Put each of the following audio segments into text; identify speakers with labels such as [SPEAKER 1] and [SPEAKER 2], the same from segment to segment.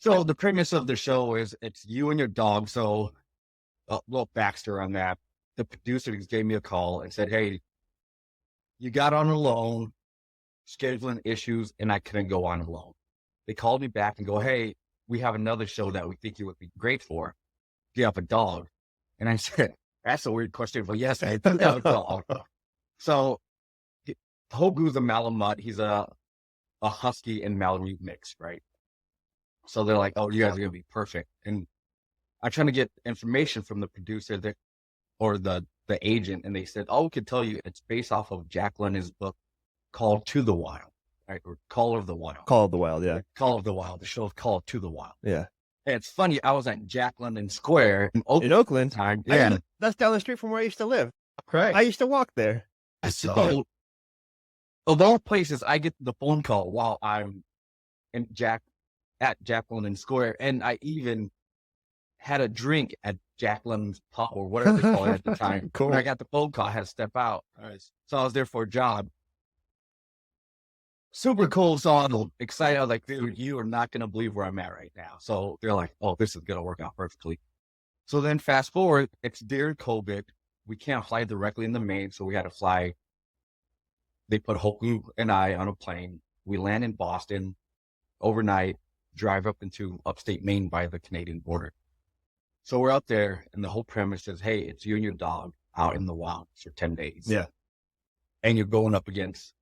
[SPEAKER 1] So the premise of the show is it's you and your dog. So a little backstory on that. The producer gave me a call and said, hey, you got on alone, scheduling issues, and I couldn't go on alone. They called me back and go, hey, we have another show that we think you would be great for. Do you have a dog? And I said, that's a weird question, but yes, I do have a dog. So Hoku's a Malamute. He's a husky and Malamute mix, right? So they're like, oh, you guys are going to be perfect. And I'm trying to get information from the producer or the agent, and they said, oh, we can tell you it's based off of Jack London's book called To the Wild, right? Or Call of the Wild.
[SPEAKER 2] Call of the Wild, yeah.
[SPEAKER 1] Call of the Wild. The show is called To the Wild.
[SPEAKER 2] Yeah.
[SPEAKER 1] And it's funny, I was at Jack London Square in
[SPEAKER 2] Oakland.
[SPEAKER 1] Yeah.
[SPEAKER 2] That's down the street from where I used to live.
[SPEAKER 1] Right.
[SPEAKER 2] I used to walk there.
[SPEAKER 1] So, of all places, I get the phone call while I'm at Jack London Square, and I even had a drink at Jack London's pub or whatever they call it at the time.
[SPEAKER 2] Cool.
[SPEAKER 1] When I got the phone call, I had to step out.
[SPEAKER 3] Nice.
[SPEAKER 1] So I was there for a job. Super cool. So I'm excited. I was like, dude, you are not going to believe where I'm at right now. So they're like, oh, this is going to work out perfectly. So then fast forward, it's during COVID. We can't fly directly in the Maine. So we had to fly. They put Hoku and I on a plane. We land in Boston overnight, drive up into upstate Maine by the Canadian border. So we're out there, and the whole premise is, hey, it's you and your dog out in the wild for 10 days.
[SPEAKER 2] Yeah.
[SPEAKER 1] And you're going up against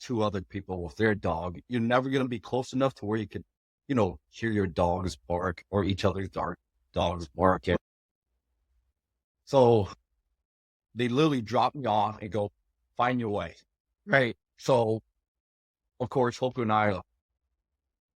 [SPEAKER 1] 2 other people with their dog. You're never going to be close enough to where you could, hear your dogs bark or each other's dogs bark. So they literally drop me off and go, find your way. Right. So, of course, Hoku and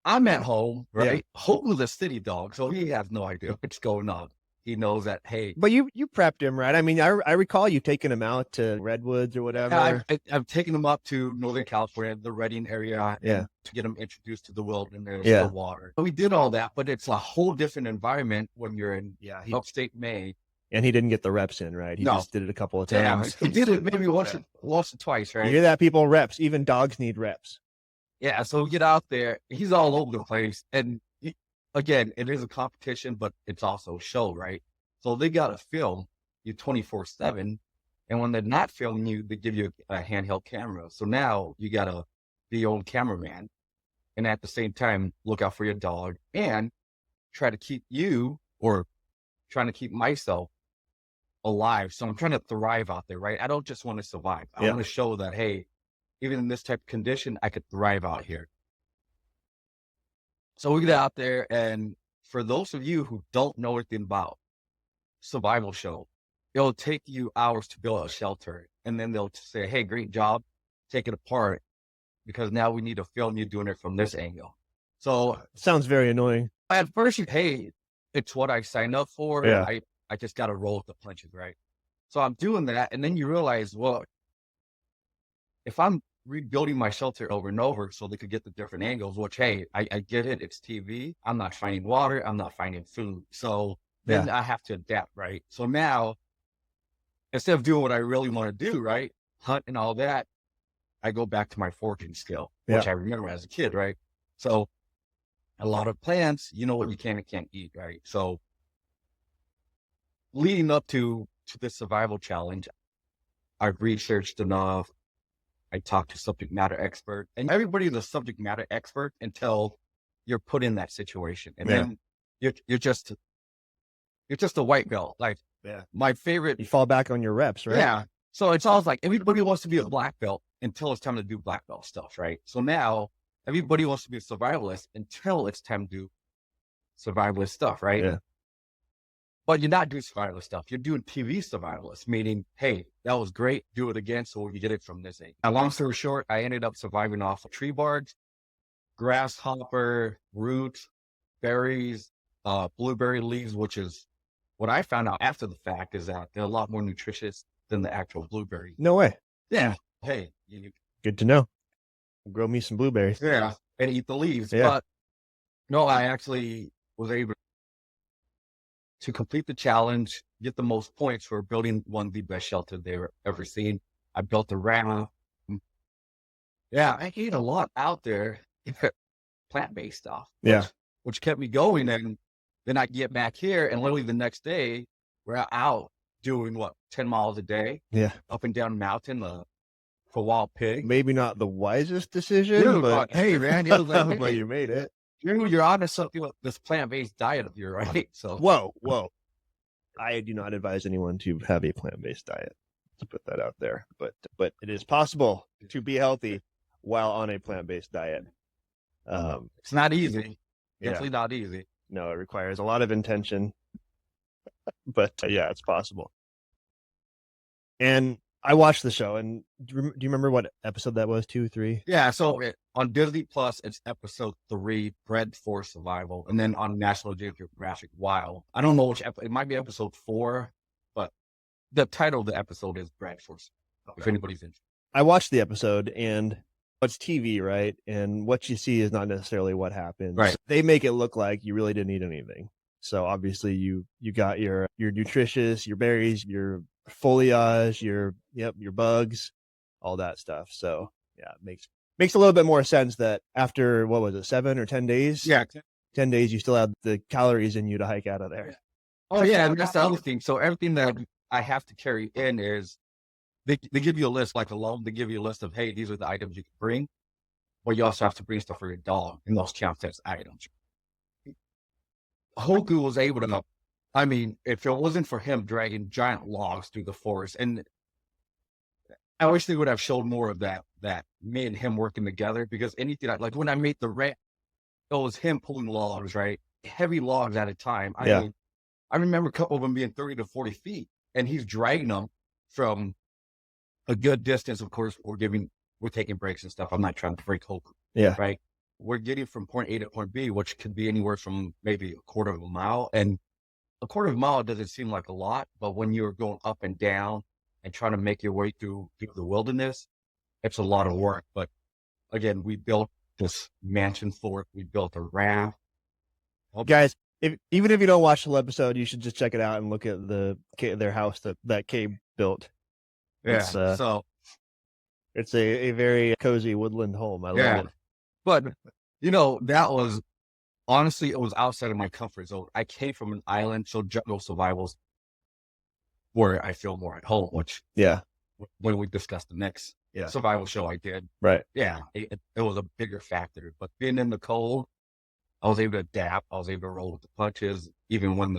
[SPEAKER 1] I'm at home, right? Yeah. Hoku's a city dog, so he has no idea what's going on. He knows that, hey.
[SPEAKER 2] But you prepped him, right? I mean, I recall you taking him out to Redwoods or whatever.
[SPEAKER 1] Yeah, I've taken him up to Northern California, the Redding area, to get him introduced to the wilderness, the water. We did all that, but it's a whole different environment when you're in upstate Maine.
[SPEAKER 2] And he didn't get the reps in, right? He just did it a couple of times.
[SPEAKER 1] Yeah, he did it maybe once or twice, right?
[SPEAKER 2] You hear that, people? Reps. Even dogs need reps.
[SPEAKER 1] Yeah, so we get out there. He's all over the place. And again, it is a competition, but it's also a show, right? So they got to film you 24/7. And when they're not filming you, they give you a handheld camera. So now you got to be your own cameraman. And at the same time, look out for your dog and try to keep you or trying to keep myself alive. So I'm trying to thrive out there, right? I don't just want to survive. I want to show that, hey, even in this type of condition, I could thrive out here. So we get out there, and for those of you who don't know anything about survival show, it'll take you hours to build a shelter, and then they'll say, hey, great job, take it apart, because now we need to film you doing it from this angle. So
[SPEAKER 2] sounds very annoying.
[SPEAKER 1] At first, hey, it's what I signed up for.
[SPEAKER 2] Yeah.
[SPEAKER 1] I just got to roll with the punches, right? So I'm doing that, and then you realize, well, if I'm rebuilding my shelter over and over so they could get the different angles, which, hey, I get it. It's TV. I'm not finding water. I'm not finding food. So then I have to adapt, right? So now, instead of doing what I really want to do, right, hunt and all that, I go back to my foraging skill, which I remember as a kid, right? So a lot of plants, you know what you can and can't eat, right? So leading up to this survival challenge, I've researched enough. I talked to subject matter expert, and everybody's a subject matter expert until you're put in that situation. And then you're just a white belt. Like my favorite.
[SPEAKER 2] You fall back on your reps, right?
[SPEAKER 1] Yeah. So it's always like everybody wants to be a black belt until it's time to do black belt stuff, right? So now everybody wants to be a survivalist until it's time to do survivalist stuff, right?
[SPEAKER 2] Yeah.
[SPEAKER 1] But you're not doing survivalist stuff. You're doing TV survivalist, meaning, hey, that was great. Do it again so we get it from this angle. Long story short, I ended up surviving off of tree barks, grasshopper, roots, berries, blueberry leaves, which is what I found out after the fact is that they're a lot more nutritious than the actual blueberry.
[SPEAKER 2] No way.
[SPEAKER 1] Yeah. Hey.
[SPEAKER 2] Good to know. Grow me some blueberries.
[SPEAKER 1] Yeah. And eat the leaves.
[SPEAKER 2] Yeah.
[SPEAKER 1] But no, I actually was able to complete the challenge, get the most points for building one of the best shelter they've ever seen. I built a raft. Yeah, I ate a lot out there, plant-based stuff.
[SPEAKER 2] Yeah.
[SPEAKER 1] which kept me going. And then I get back here, and literally the next day, we're out doing 10 miles a day, up and down the mountain for wild pig.
[SPEAKER 2] Maybe not the wisest decision,
[SPEAKER 1] Dude,
[SPEAKER 2] but
[SPEAKER 1] hey, man, it was like,
[SPEAKER 2] but you made it.
[SPEAKER 1] You're on something with this plant-based diet of yours, right? So,
[SPEAKER 2] whoa. I do not advise anyone to have a plant-based diet, to put that out there, but it is possible to be healthy while on a plant-based diet.
[SPEAKER 1] It's not easy. Definitely not easy.
[SPEAKER 2] No, it requires a lot of intention, but yeah, it's possible. And I watched the show, and do you remember what episode that was? 2, 3?
[SPEAKER 1] Yeah, so on Disney Plus, it's episode 3, Bred for Survival, and then on National Geographic Wild. I don't know which it might be episode 4, but the title of the episode is Bred for Survival, if anybody's interested.
[SPEAKER 2] I watched the episode, and it's TV, right? And what you see is not necessarily what happens.
[SPEAKER 1] Right.
[SPEAKER 2] They make it look like you really didn't eat anything. So obviously you got your nutritious, your berries, your foliage, your bugs, all that stuff. So yeah, it makes a little bit more sense that after, what was it, 7 or 10 days?
[SPEAKER 1] Yeah.
[SPEAKER 2] 10 days, you still have the calories in you to hike out of there.
[SPEAKER 1] Oh yeah, and that's the other thing. So everything that I have to carry in is they give you a list, like alone, they give you a list of, hey, these are the items you can bring, but you also have to bring stuff for your dog, and those count as items. Hoku was able to, I mean, if it wasn't for him dragging giant logs through the forest, and I wish they would have showed more of that me and him working together, because anything, like when I made the ramp, it was him pulling logs, right? Heavy logs at a time. I mean, I remember a couple of them being 30 to 40 feet, and he's dragging them from a good distance. Of course, we're taking breaks and stuff. I'm not trying to break Hoku.
[SPEAKER 2] Yeah.
[SPEAKER 1] Right. We're getting from point A to point B, which could be anywhere from maybe a quarter of a mile. And a quarter of a mile doesn't seem like a lot, but when you're going up and down and trying to make your way through the wilderness, it's a lot of work. But again, we built this mansion for it. We built a raft.
[SPEAKER 2] Guys, even if you don't watch the whole episode, you should just check it out and look at their house that Kay built.
[SPEAKER 1] Yeah.
[SPEAKER 2] So it's a very cozy woodland home. I love it.
[SPEAKER 1] But that was, honestly, it was outside of my comfort zone. I came from an island, so jungle survival's where I feel more at home, which when we discussed the next survival show I did.
[SPEAKER 2] Right.
[SPEAKER 1] Yeah. It was a bigger factor. But being in the cold, I was able to adapt. I was able to roll with the punches. Even when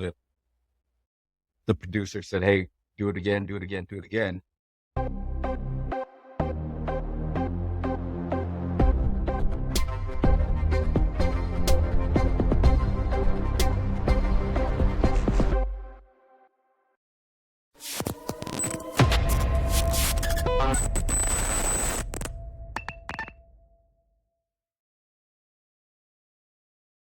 [SPEAKER 1] the producer said, hey, do it again, do it again, do it again.